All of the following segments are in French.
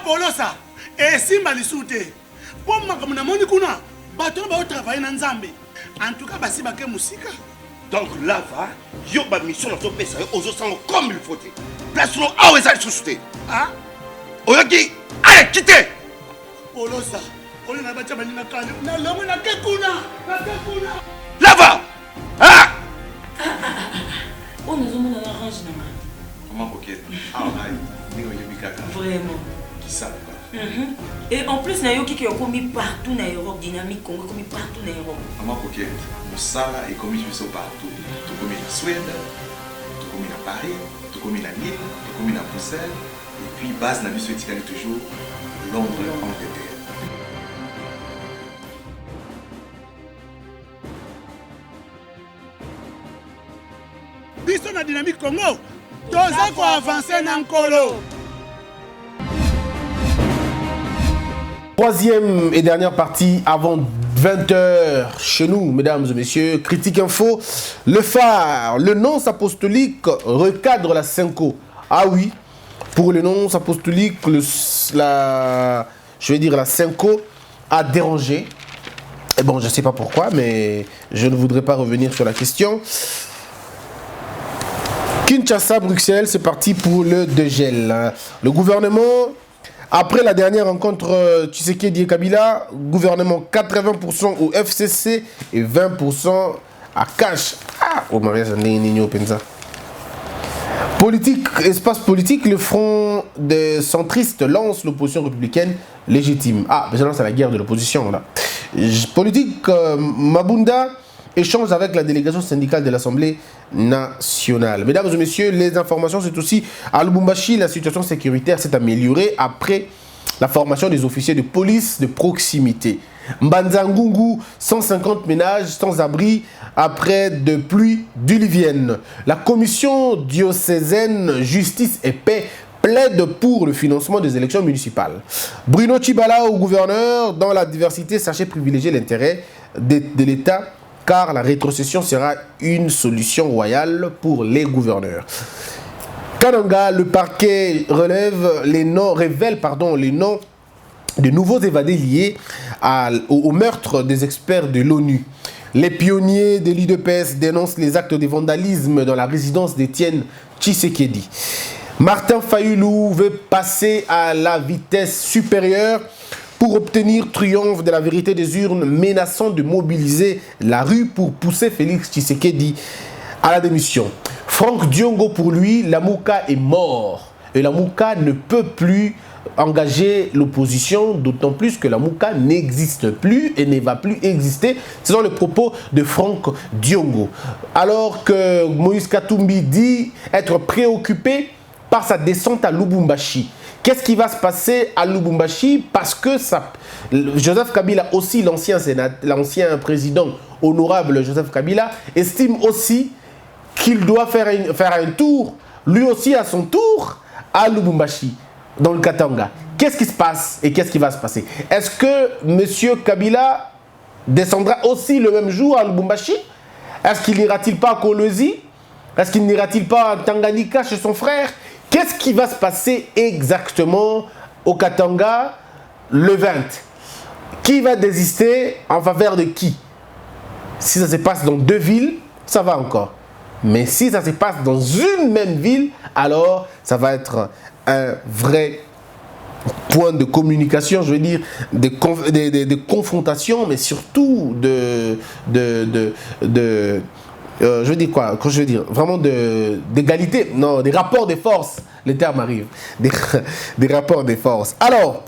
Polosa. Et Simba Lissoute. Pour moi, comme on a kuna, bateau va travailler dans Zambé. En tout cas, basi baké musika. Donc là, va, yo ba mission dans ton pays, aux autres comme il faut. Place nous à où est-ce souté. Ah? Oyoki, allez, quittez. Polosa. On a battu na kane. Na lomo na kekuna. Là va. Ah! On nous a mis dans l'orange. Comment coquette? Ah, vraiment. Qui ça? Et en plus, il y a qui ont commis partout dans l'Europe, dynamique Congo, commis partout dans l'Europe. Maman coquette, ça est commis partout. Tout commis en Suède, tout commis à Paris, tout commis à Lille, tout commis à Bruxelles. Et puis, base n'a vu toujours Londres, Angleterre. Biso na dynamique Congo. Toza ko avancer na nkolo. Troisième et dernière partie avant 20h chez nous, mesdames et messieurs. Critique Info, le phare, le nonce apostolique recadre la Cinco. Ah oui, pour le nonce apostolique, la Cinco a dérangé. Et bon, je ne sais pas pourquoi, mais je ne voudrais pas revenir sur la question. Kinshasa, Bruxelles, c'est parti pour le dégel. Le gouvernement, après la dernière rencontre Tshisekedi et Kabila, gouvernement 80% au FCC et 20% à cash. Ah, au mariage, politique, espace politique, le front des centristes lance l'opposition républicaine légitime. Ah, mais c'est la guerre de l'opposition là. Politique, Mabunda échange avec la délégation syndicale de l'Assemblée nationale. Mesdames et messieurs, les informations, c'est aussi à Lubumbashi, la situation sécuritaire s'est améliorée après la formation des officiers de police de proximité. Mbanzangungu, 150 ménages sans abri après de pluies diluviennes. La commission diocésaine Justice et Paix plaide pour le financement des élections municipales. Bruno Tshibala au gouverneur, dans la diversité, sachez privilégier l'intérêt de l'État car la rétrocession sera une solution royale pour les gouverneurs. Kananga, le parquet révèle les noms de nouveaux évadés liés au meurtre des experts de l'ONU. Les pionniers de l'IDPS dénoncent les actes de vandalisme dans la résidence d'Étienne Tshisekedi. Martin Fayulu veut passer à la vitesse supérieure pour obtenir triomphe de la vérité des urnes, menaçant de mobiliser la rue pour pousser Félix Tshisekedi à la démission. Franck Diongo, pour lui, Lamuka est mort. Et Lamuka ne peut plus engager l'opposition, d'autant plus que Lamuka n'existe plus et ne va plus exister. Ce sont les propos de Franck Diongo. Alors que Moïse Katumbi dit être préoccupé par sa descente à Lubumbashi. Qu'est-ce qui va se passer à Lubumbashi? Parce que Joseph Kabila, aussi l'ancien président honorable Joseph Kabila, estime aussi qu'il doit faire un tour, lui aussi à son tour, à Lubumbashi, dans le Katanga. Qu'est-ce qui se passe et qu'est-ce qui va se passer? Est-ce que M. Kabila descendra aussi le même jour à Lubumbashi? Est-ce qu'il n'ira-t-il pas à Kolwezi? Est-ce qu'il n'ira-t-il pas à Tanganyika chez son frère? Qu'est-ce qui va se passer exactement au Katanga le 20? Qui va désister en faveur de qui? Si ça se passe dans deux villes, ça va encore. Mais si ça se passe dans une même ville, alors ça va être un vrai point de communication, je veux dire, de confrontation, mais surtout je veux dire quoi? Quand je veux dire vraiment d'égalité, non, des rapports de force, les termes arrivent, des rapports de force. Alors,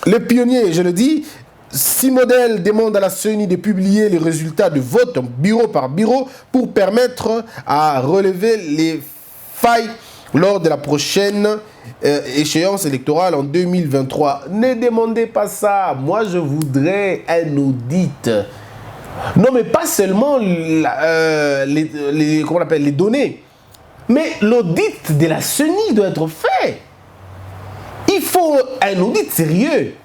les pionniers, je le dis, Simodel demande à la CENI de publier les résultats de vote bureau par bureau pour permettre à relever les failles lors de la prochaine échéance électorale en 2023. Ne demandez pas ça. Moi, je voudrais un audit. Non, mais pas seulement comment on appelle, les données, mais l'audit de la CENI doit être fait. Il faut un audit sérieux.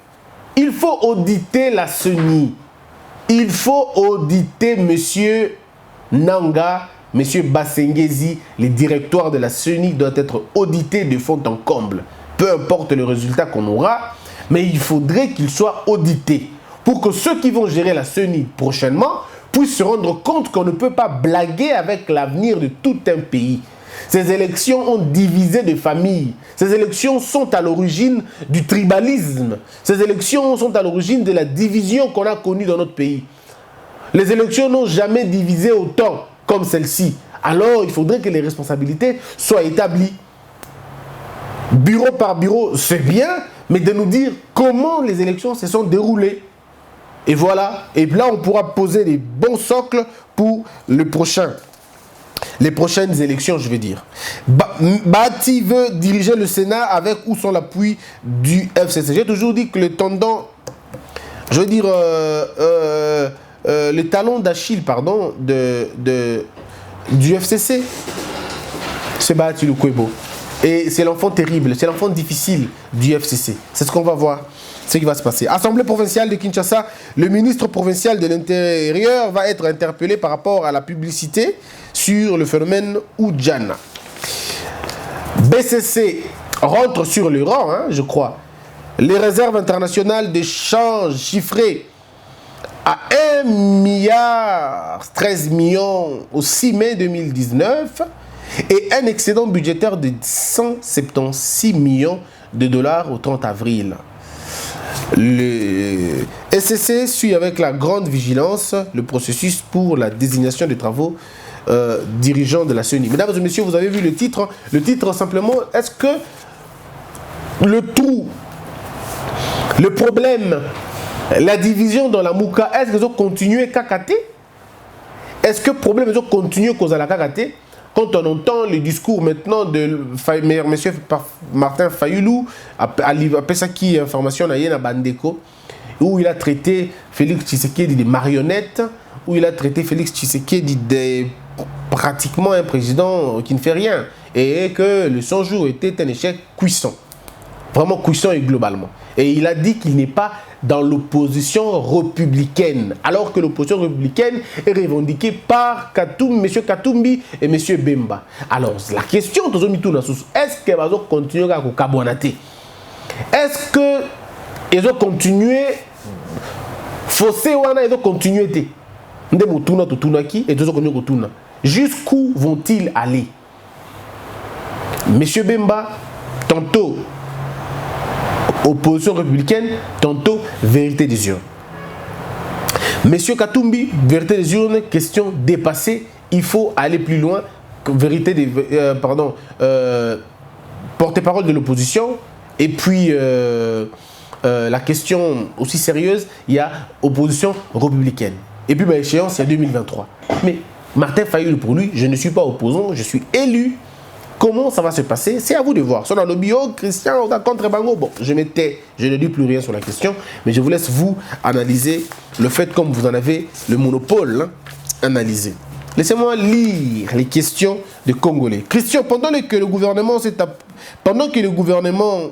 Il faut auditer la CENI. Il faut auditer M. Nanga, M. Bassengezi. Les directoires de la CENI doivent être audités de fond en comble. peu importe le résultat qu'on aura, mais il faudrait qu'il soit audité pour que ceux qui vont gérer la CENI prochainement puissent se rendre compte qu'on ne peut pas blaguer avec l'avenir de tout un pays. Ces élections ont divisé des familles. Ces élections sont à l'origine du tribalisme. Ces élections sont à l'origine de la division qu'on a connue dans notre pays. Les élections n'ont jamais divisé autant comme celle-ci. Alors, il faudrait que les responsabilités soient établies. Bureau par bureau, c'est bien, mais de nous dire comment les élections se sont déroulées. Et voilà. Et là, on pourra poser les bons socles pour les prochaines élections, je vais dire. Bati veut diriger le Sénat avec ou sans l'appui du FCC. J'ai toujours dit que le tendon, je veux dire, le talon d'Achille, pardon, du FCC, c'est Bati Lukwebo. Et c'est l'enfant terrible, c'est l'enfant difficile du FCC. C'est ce qu'on va voir, ce qui va se passer. Assemblée provinciale de Kinshasa, le ministre provincial de l'Intérieur va être interpellé par rapport à la publicité sur le phénomène Oudjana. BCC rentre sur le rang, hein, je crois. Les réserves internationales d'échange chiffrées à 1,13 milliard au 6 mai 2019 et un excédent budgétaire de 176 millions de dollars au 30 avril. Le SCC suit avec la grande vigilance le processus pour la désignation des travaux dirigeants de la CENI. Mesdames et messieurs, vous avez vu le titre. Le titre, simplement, est-ce que le trou, le problème, la division dans la Mouka, est-ce qu'ils ont continué à cacater? Est-ce que le problème, ils ont continué à cause de la cacater? Quand on entend le discours maintenant de M. Martin Fayoulou, après ça qui est information à Bandeko, où il a traité Félix Tshisekedi de marionnette, où il a traité Félix Tshisekedi de pratiquement un président qui ne fait rien, et que le 100 jours était un échec cuisant, vraiment cuisant et globalement. Et il a dit qu'il n'est pas dans l'opposition républicaine, alors que l'opposition républicaine est revendiquée par M. Katumbi et M. Bemba. Alors, la question, est-ce qu'ils vont continuer à kabouanater? Est-ce qu'ils ont continué Fossé wana, ils ont continué jusqu'où vont-ils aller? M. Bemba, tantôt opposition républicaine, tantôt vérité des urnes. Monsieur Katumbi, vérité des urnes, question dépassée, il faut aller plus loin. Vérité des, porte-parole de l'opposition. Et puis la question aussi sérieuse, il y a opposition républicaine. Et puis échéance, il y a 2023. Mais Martin Fayoulou, pour lui, je ne suis pas opposant, je suis élu. Comment ça va se passer? C'est à vous de voir. Sur le bio, Christian, on a contre Bango. Bon, je ne dis plus rien sur la question, mais je vous laisse vous analyser le fait comme vous en avez le monopole, hein, analyser. Laissez-moi lire les questions des Congolais. Christian, pendant que le gouvernement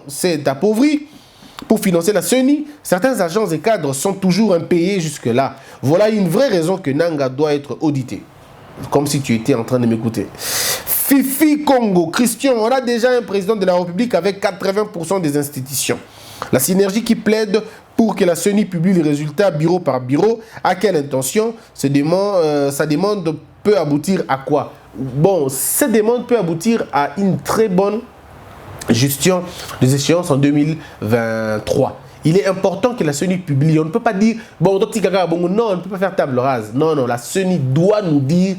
s'est appauvri pour financer la CENI, certains agents et cadres sont toujours impayés jusque-là. Voilà une vraie raison que Nanga doit être audité. Comme si tu étais en train de m'écouter. Fifi Congo, Christian, on a déjà un président de la République avec 80% des institutions. La synergie qui plaide pour que la CENI publie les résultats bureau par bureau, à quelle intention? Sa demande peut aboutir à quoi? Bon, cette demande peut aboutir à une très bonne gestion des échéances en 2023. Il est important que la CENI publie. On ne peut pas dire, bon, non, on ne peut pas faire table rase. Non, non, la CENI doit nous dire,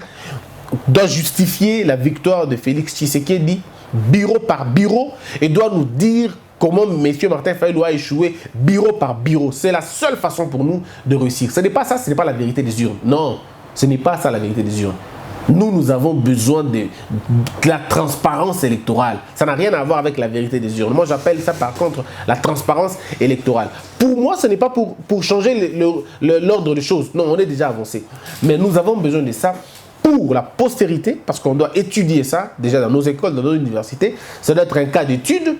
doit justifier la victoire de Félix Tshisekedi, bureau par bureau, et doit nous dire comment M. Martin Fayoulou a échoué bureau par bureau. C'est la seule façon pour nous de réussir. Ce n'est pas ça, ce n'est pas la vérité des urnes. Non, ce n'est pas ça la vérité des urnes. Nous avons besoin de la transparence électorale. Ça n'a rien à voir avec la vérité des urnes. Moi, j'appelle ça, par contre, la transparence électorale. Pour moi, ce n'est pas pour changer l'ordre des choses. Non, on est déjà avancé. Mais nous avons besoin de ça pour la postérité, parce qu'on doit étudier ça, déjà dans nos écoles, dans nos universités. Ça doit être un cas d'étude.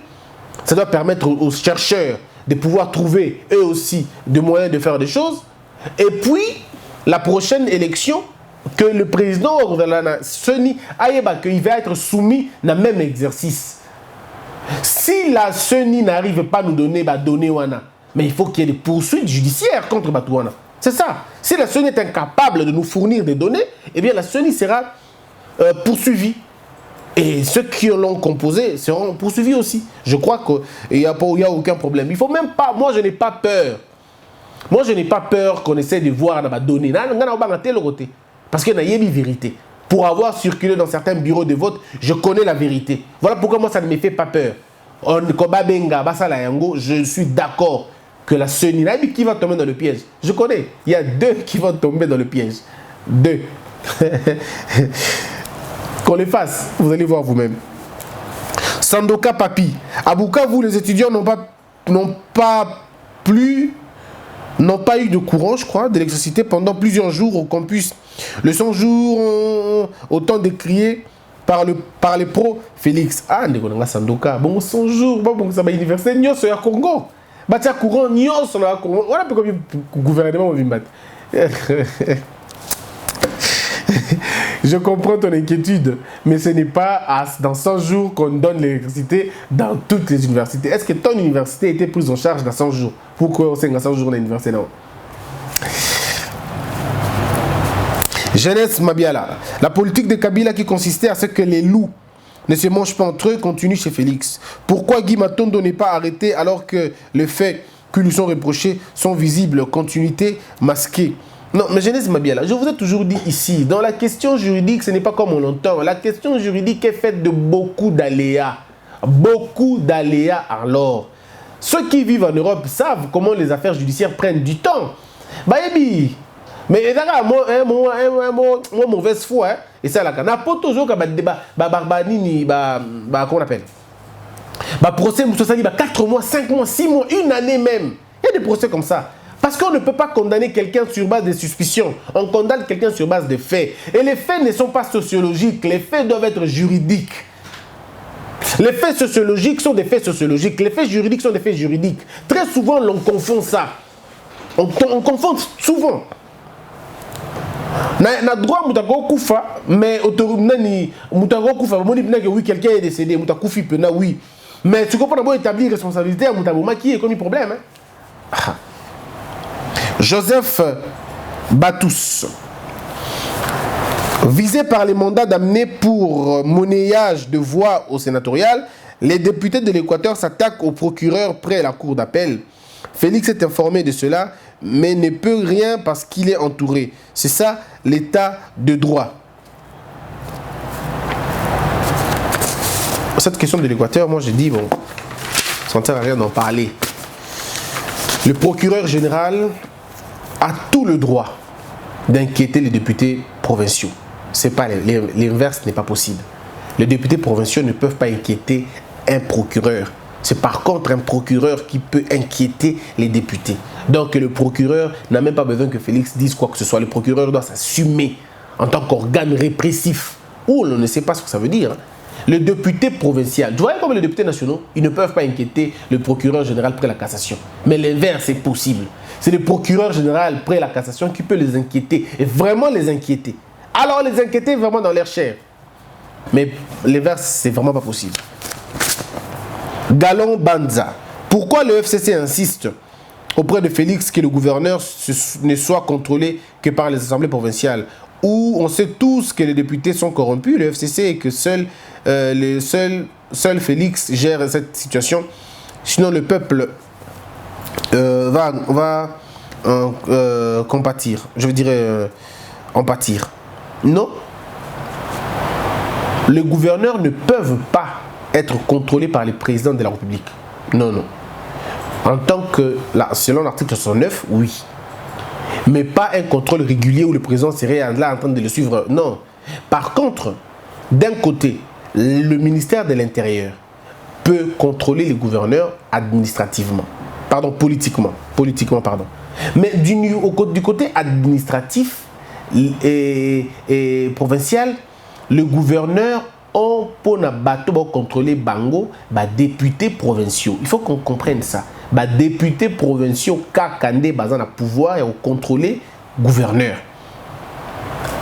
Ça doit permettre aux chercheurs de pouvoir trouver, eux aussi, des moyens de faire des choses. Et puis, la prochaine élection, que le président de la CENI qu'il va être soumis à même exercice. Si la CENI n'arrive pas à nous donner données wana, mais il faut qu'il y ait des poursuites judiciaires contre Batouana. C'est ça. Si la CENI est incapable de nous fournir des données, eh bien la CENI sera poursuivie. Et ceux qui l'ont composé seront poursuivis aussi. Je crois qu'il n'y a aucun problème. Il faut même pas... Moi, je n'ai pas peur. Moi, je n'ai pas peur qu'on essaie de voir dans ma donnée. Parce qu'il y a une vérité. Pour avoir circulé dans certains bureaux de vote, je connais la vérité. Voilà pourquoi moi, ça ne me fait pas peur. Je suis d'accord que la CENI, qui va tomber dans le piège. Je connais. Il y a 2 qui vont tomber dans le piège. 2. Qu'on les fasse. Vous allez voir vous-même. Sandoka Papi. À Bukavu, les étudiants n'ont pas eu de courant, je crois, d'électricité pendant plusieurs jours au campus. Le 100 jours, autant décrié par les pros. Félix, Sandoka, bon 100 jours, bon ça va université, nous sommes à Congo. Batia courant, nous sommes à Congo. Voilà pourquoi le gouvernement va venir. Je comprends ton inquiétude, mais ce n'est pas dans 100 jours qu'on donne l'électricité dans toutes les universités. Est-ce que ton université était prise en charge dans 100 jours? Pourquoi on sait dans 100 jours dans l'université? Non. Jeunesse Mabiala. La politique de Kabila qui consistait à ce que les loups ne se mangent pas entre eux continue chez Félix. Pourquoi Guy Matondo n'est pas arrêté alors que les faits qui lui sont reprochés sont visibles? Continuité masquée. Non, mais Jeunesse Mabiala, je vous ai toujours dit ici, dans la question juridique, ce n'est pas comme on l'entend. La question juridique est faite de beaucoup d'aléas. Beaucoup d'aléas alors. Ceux qui vivent en Europe savent comment les affaires judiciaires prennent du temps. Baby, mais moi mauvaise foi, hein, et ça là, n'a pas toujours qu'un débat, comment on appelle? Procès, 4 mois, 5 mois, 6 mois, 1 année même. Il y a des procès comme ça. Parce qu'on ne peut pas condamner quelqu'un sur base de suspicions. On condamne quelqu'un sur base de faits. Et les faits ne sont pas sociologiques. Les faits doivent être juridiques. Les faits sociologiques sont des faits sociologiques. Les faits juridiques sont des faits juridiques. Très souvent, l'on confond ça. On confond souvent. Na droit mutako kufa mais autorunani mutako kufa moni que oui quelqu'un est décédé mutako kufi pena oui mais tu comprends d'abord établir responsabilité à mutako qui est comme problème hein? Joseph Batous. Visé par les mandats d'amener pour monnayage de voix au sénatorial, les députés de l'Équateur s'attaquent au procureur près la cour d'appel. Félix est informé de cela, mais ne peut rien parce qu'il est entouré. C'est ça l'état de droit. Cette question de l'Équateur, moi j'ai dit, bon, ça ne sert à rien d'en parler. Le procureur général a tout le droit d'inquiéter les députés provinciaux. C'est pas l'inverse n'est pas possible. Les députés provinciaux ne peuvent pas inquiéter un procureur. C'est par contre un procureur qui peut inquiéter les députés. Donc le procureur n'a même pas besoin que Félix dise quoi que ce soit. Le procureur doit s'assumer en tant qu'organe répressif. Ou on ne sait pas ce que ça veut dire. Le député provincial, tu vois comme les députés nationaux, ils ne peuvent pas inquiéter le procureur général près la cassation. Mais l'inverse est possible. C'est le procureur général près la cassation qui peut les inquiéter. Et vraiment les inquiéter. Alors les inquiéter vraiment dans leur chair. Mais l'inverse, c'est vraiment pas possible. Galon Banza. Pourquoi le FCC insiste auprès de Félix que le gouverneur ne soit contrôlé que par les assemblées provinciales, où on sait tous que les députés sont corrompus, le FCC, et que seul Félix gère cette situation. Sinon le peuple va compatir. Je veux dire en pâtir. Non. Les gouverneurs ne peuvent pas être contrôlés par les présidents de la République. Non, non. En tant que, selon l'article 69, oui. Mais pas un contrôle régulier où le président serait là en train de le suivre. Non. Par contre, d'un côté, le ministère de l'Intérieur peut contrôler les gouverneurs administrativement. Pardon, politiquement. Politiquement, pardon. Mais du côté administratif et provincial, le gouverneur on peut contrôler bango députés provinciaux. Il faut qu'on comprenne ça. Députés provinciaux kakande bazan na pouvoir et contrôler gouverneur.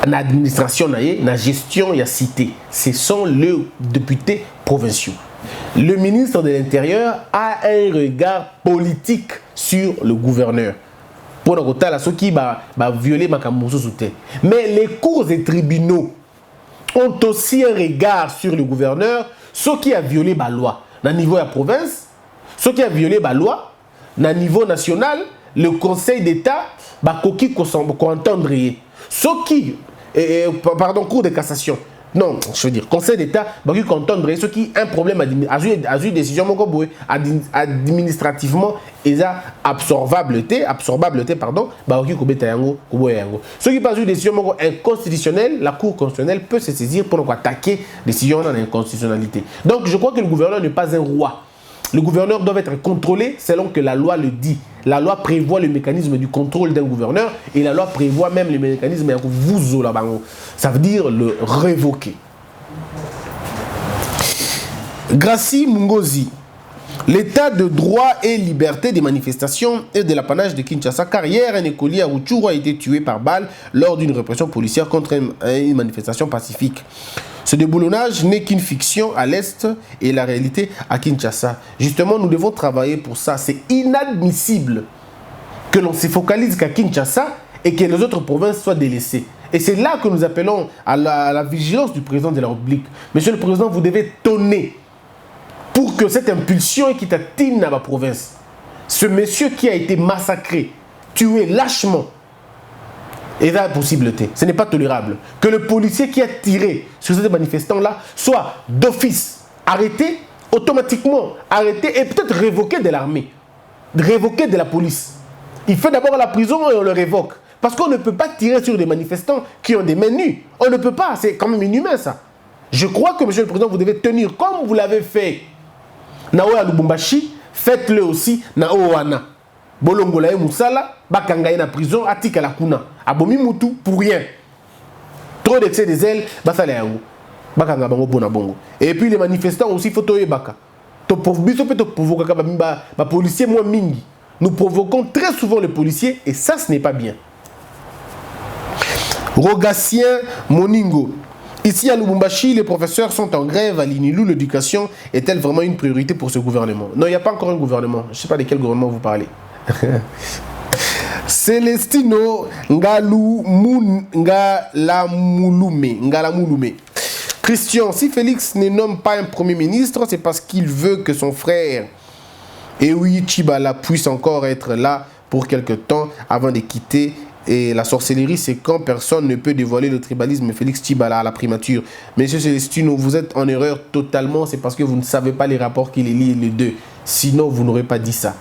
En administration na gestion ya cité. Ce sont les députés provinciaux. le ministre de l'Intérieur a un regard politique sur le gouverneur. Pour le côté, ceux qui va violer ma camouflage. Mais les cours et tribunaux ont aussi un regard sur le gouverneur, ceux qui a violé la loi. Au niveau de la province, ceux qui a violé la loi, au niveau national, le Conseil d'État va entendre. Ceux qui, pardon, cours de cassation. Non, je veux dire, Conseil d'État va entendre ceux qui ont un problème à une décision administrativement absorbable, pardon, ceux qui passent une décision inconstitutionnelle, la Cour constitutionnelle peut se saisir pour attaquer décision en inconstitutionnalité. Donc je crois que le gouverneur n'est pas un roi. Le gouverneur doit être contrôlé selon que la loi le dit. La loi prévoit le mécanisme du contrôle d'un gouverneur et la loi prévoit même le mécanisme vous ça veut dire le révoquer. Gracie Mungozi. L'état de droit et liberté des manifestations est de l'apanage de Kinshasa, car hier un écolier à Rutshuru a été tué par balle lors d'une répression policière contre une manifestation pacifique. Ce déboulonnage n'est qu'une fiction à l'Est et la réalité à Kinshasa. Justement, nous devons travailler pour ça. C'est inadmissible que l'on se focalise qu'à Kinshasa et que les autres provinces soient délaissées. Et c'est là que nous appelons à la vigilance du président de la République. Monsieur le Président, vous devez tonner pour que cette impulsion qui t'atteigne dans la province, ce monsieur qui a été massacré, tué lâchement, et la possibilité. Ce n'est pas tolérable. Que le policier qui a tiré sur ces manifestants-là soit d'office arrêté, automatiquement arrêté et peut-être révoqué de l'armée, révoqué de la police. Il fait d'abord la prison et on le révoque. Parce qu'on ne peut pas tirer sur des manifestants qui ont des mains nues. On ne peut pas. C'est quand même inhumain ça. Je crois que, Monsieur le Président, vous devez tenir comme vous l'avez fait. Naoya Lubumbashi, faites-le aussi na Owana. Bolongola et Moussala, Bakangaye na prison, Atika la Kuna. Abomi Moutou pour rien. Trop d'excès des ailes, Basala Yango. Bakanga Bango Bonabongo. Et puis les manifestants aussi, faut toyer Baka. Policiers moins mingi. Nous provoquons très souvent les policiers et ça, ce n'est pas bien. Rogatien Moningo. Ici à Lubumbashi, les professeurs sont en grève à Linilou. L'éducation est-elle vraiment une priorité pour ce gouvernement? Non, il n'y a pas encore un gouvernement. Je ne sais pas de quel gouvernement vous parlez. Celestino Ngalamulume. Christian, si Félix ne nomme pas un premier ministre, c'est parce qu'il veut que son frère, et oui, Tshibala, puisse encore être là pour quelque temps avant de quitter. Et la sorcellerie, c'est quand personne ne peut dévoiler le tribalisme. Félix Tshibala à la primature. Monsieur Celestino, vous êtes en erreur totalement. C'est parce que vous ne savez pas les rapports qui les lient les deux. Sinon, vous n'aurez pas dit ça.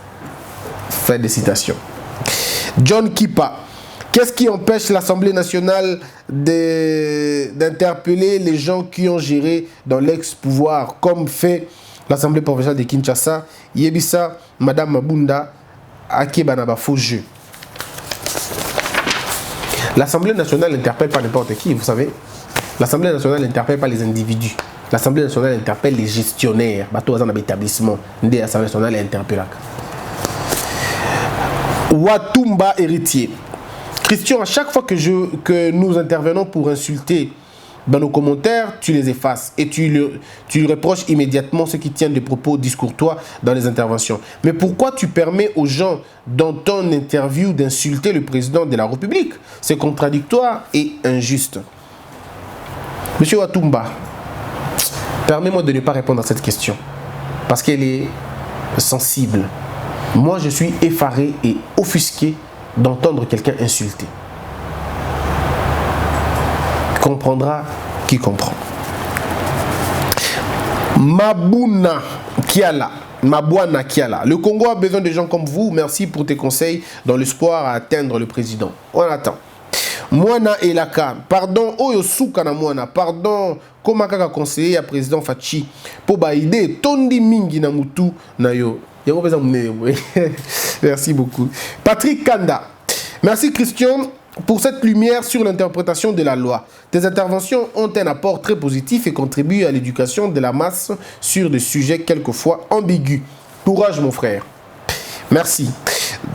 Fin de citation. John Kipa. Qu'est-ce qui empêche l'Assemblée nationale d'interpeller les gens qui ont géré dans l'ex-pouvoir, comme fait l'Assemblée provinciale de Kinshasa, Yebisa, Madame Mabunda, Akebanaba, faux jeu. L'Assemblée nationale n'interpelle pas n'importe qui, vous savez. L'Assemblée nationale n'interpelle pas les individus. L'Assemblée nationale interpelle les gestionnaires. Bateau dans l'établissement. L'Assemblée nationale interpelle. Watumba héritier. Christian, à chaque fois que nous intervenons pour insulter dans nos commentaires, tu les effaces et tu lui reproches immédiatement ce qui tient des propos discourtois dans les interventions. Mais pourquoi tu permets aux gens dans ton interview d'insulter le président de la République? C'est contradictoire et injuste. Monsieur Watumba, permets-moi de ne pas répondre à cette question parce qu'elle est sensible. Moi, je suis effaré et offusqué d'entendre quelqu'un insulter. Comprendra qui comprend. Mabuna Kiala. Le Congo a besoin de gens comme vous. Merci pour tes conseils dans l'espoir à atteindre le président. On attend. Mwana Elaka. Pardon, Oyosuka na Mwana. Pardon, comment kaka conseiller à président Fachi pour baïder tondi mingi na mutu na yo. Merci beaucoup. Patrick Kanda. Merci Christian pour cette lumière sur l'interprétation de la loi. Tes interventions ont un apport très positif et contribuent à l'éducation de la masse sur des sujets quelquefois ambigus. Courage mon frère. Merci.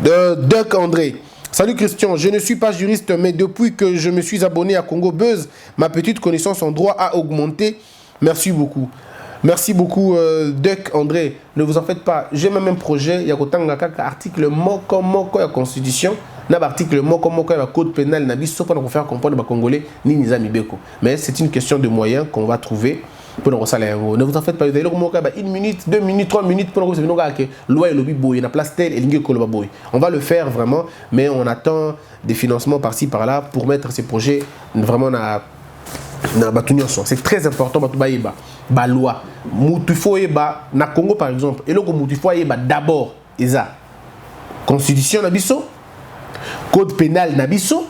Duck André. Salut Christian, je ne suis pas juriste, mais depuis que je me suis abonné à Congo Buzz, ma petite connaissance en droit a augmenté. Merci beaucoup. Merci beaucoup, Duc André. Ne vous en faites pas. J'ai même un projet. Il y a article moko moko la Constitution. Il y a article moko moko la Code pénal. Pour faire comprendre les Congolais ni les amis beko. Mais c'est une question de moyens qu'on va trouver pour nous ressaler. Ne vous en faites pas. Vous allez 1 minute, 2 minutes, 3 minutes pour nous que loi et lobby boy. Il y a place telle et l'ingue koloba boy. On va le faire vraiment, mais on attend des financements par-ci par-là pour mettre ces projets vraiment c'est très important ba loi mutu na Congo par exemple et le mutu d'abord eza constitution na biso, code pénal na biso,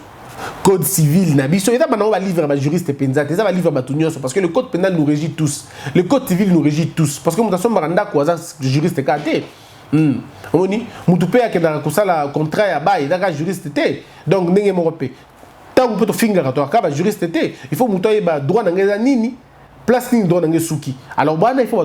code civil na biso, et ça on va livre ba juriste penza ça va livre ba parce que le code pénal nous régit tous, le code civil nous régit tous parce que mutation maranda ko juriste kate on dit mutu pe akenda ko sala contrat ya ba eza juriste te donc ndenge mo pe tant que tu finger à toi juriste il faut mutoyer droit dans les nini place ni droit dans les souki alors il faut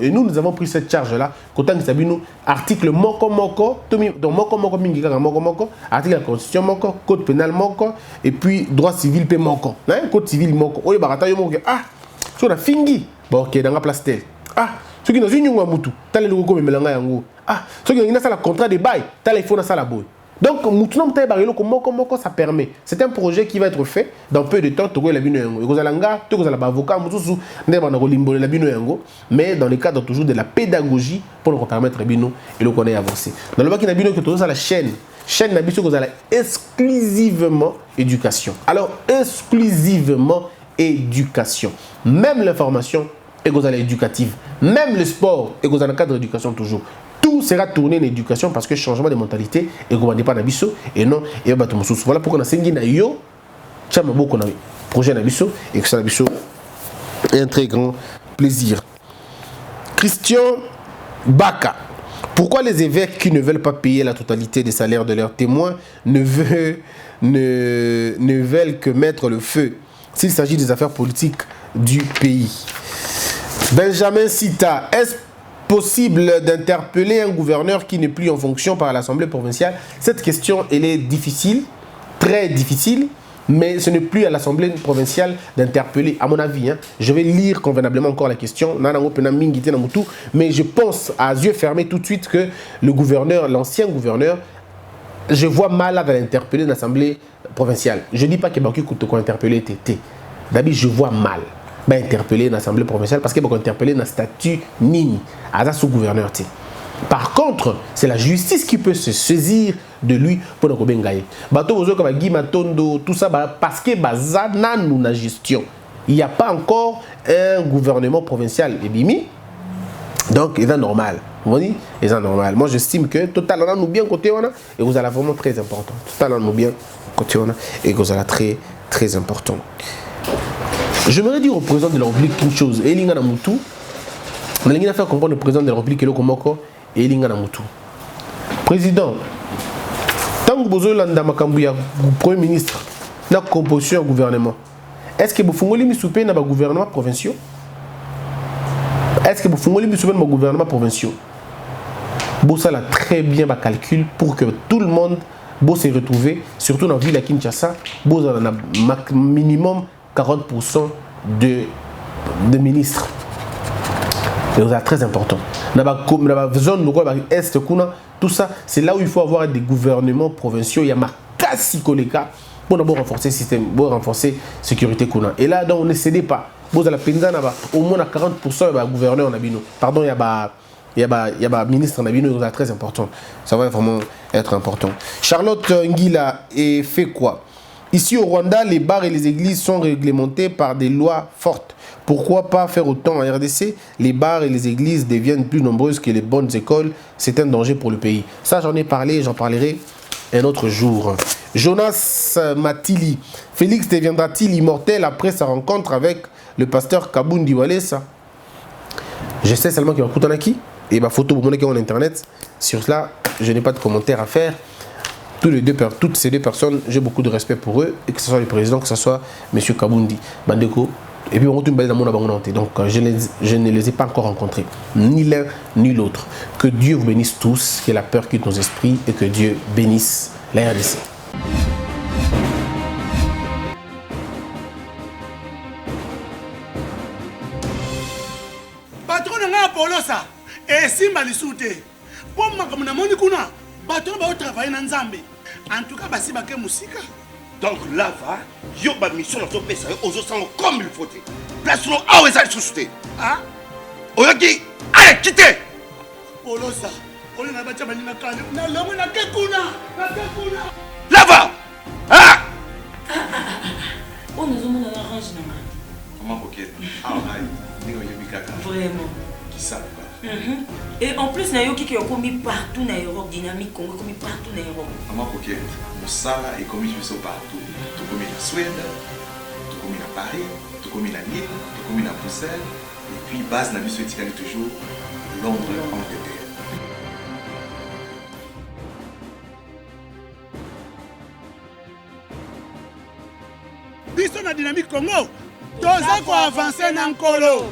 et nous avons pris cette charge là quand on sabino article moko moko donc moko mingi moko article de la constitution moko code pénal moko et puis droit civil pe moko code civil moko oyo barata yo moko so na fingi OK dans la place tel ce qui nous une mutu tale le ko melanga yango ce qui na sala contrat de bail tale il faut na sala boy. Donc, ça permet. C'est un projet qui va être fait dans peu de temps. Mais dans le cadre toujours de la pédagogie pour nous permettre de avancer. Dans le bas qui a la chaîne exclusivement éducation. Alors, exclusivement éducation. Même l'information est éducative. Même le sport est dans le cadre d'éducation toujours. Tout sera tourné en éducation parce que changement de mentalité et qu'on ne pas nabiso et non et bah tout voilà pourquoi on a sengi na yo chama beaucoup na projet nabiso et que ça nabiso est un très grand plaisir. Christian Baka, pourquoi les évêques qui ne veulent pas payer la totalité des salaires de leurs témoins ne veulent que mettre le feu s'il s'agit des affaires politiques du pays? Benjamin Sita, est-ce possible d'interpeller un gouverneur qui n'est plus en fonction par l'Assemblée provinciale? Cette question, elle est difficile, très difficile, mais ce n'est plus à l'Assemblée provinciale d'interpeller, à mon avis. Je vais lire convenablement encore la question, mais je pense à yeux fermés tout de suite que le gouverneur, l'ancien gouverneur, je vois mal à l'interpeller l'Assemblée provinciale. Je ne dis pas qu'il y a beaucoup interpeller TT. D'habitude, je vois mal. Interpeller l'Assemblée provinciale parce qu'il va interpeller dans le statut Nini, à sous-gouverneur. Par contre, c'est la justice qui peut se saisir de lui pour le Kobengaye. Tout ça parce que nous na gestion. Il n'y a pas encore un gouvernement provincial Ebimi. Donc, il est normal. Vous voyez, il est normal. Moi, j'estime que totalement nous bien côté et vous allez vraiment très important. Totalement nous bien côté et vous allez très très important. J'aimerais dire au président de la République une chose. Elinga Namutu, on a faire comprendre au président de la République que Komoko et Elinga Namutu. Président, tant que vous avez le Premier ministre, la composition du gouvernement, est-ce que vous faites mis souper dans le gouvernement provincial? Est-ce que vous faites mis souper dans le gouvernement provincial? Vous avez très bien le calcul pour que tout le monde se retrouve, surtout dans la ville de Kinshasa, vous avez un minimum 40% de ministres. C'est très important. Dans la zone est, tout ça, c'est là où il faut avoir des gouvernements provinciaux. Il y a Makasi Koleka pour d'abord renforcer le système, pour renforcer la sécurité. Et là, donc, on ne cède pas. Vous avez au moins 40% de gouverneurs en Abino. Pardon, il y a ministre en Abino, c'est très important. Ça va vraiment être important. Charlotte Ngila fait quoi? Ici au Rwanda, les bars et les églises sont réglementés par des lois fortes. Pourquoi pas faire autant en RDC? Les bars et les églises deviennent plus nombreuses que les bonnes écoles. C'est un danger pour le pays. Ça, j'en ai parlé, j'en parlerai un autre jour. Jonas Matili. Félix deviendra-t-il immortel après sa rencontre avec le pasteur Kabundi Walesa? Je sais seulement qu'il va écouter qui et ma photo pour mon écran en internet. Sur cela, je n'ai pas de commentaire à faire. Toutes ces deux personnes, j'ai beaucoup de respect pour eux, et que ce soit le président, que ce soit M. Kabundi, Bandeko, et puis on retrouve dans mon abonnement. Donc je ne les ai pas encore rencontrés, ni l'un ni l'autre. Que Dieu vous bénisse tous, que la peur quitte nos esprits et que Dieu bénisse la RDC. patron na nga polosa esimba lisu te mpo makambo namoni kuna bato oyo baotravaille na nzambe en tout cas basi bake mosika. Donc là va yo ba mission na topesa yo ozosango comme il faut te place no awa eza lisusu te oyoki ale kite polosa oyo na batya baninga kane na longo nake kuna lava On nous demande un orange, maman. Maman coquette. Ah, Vraiment. Qui ça quoi? Et en plus, Nayo qui est commis partout dans l'Europe, dynamique, commis partout dans l'Europe. Maman coquette. Moussala est commis partout. Tout comme en Suède, tout comme à Paris, tout comme à Lille, tout comme à Bruxelles. Et puis, base n'a vu ce toujours Londres, Angleterre. Biso na dynamique Congo, toza ko avancer na nkolo.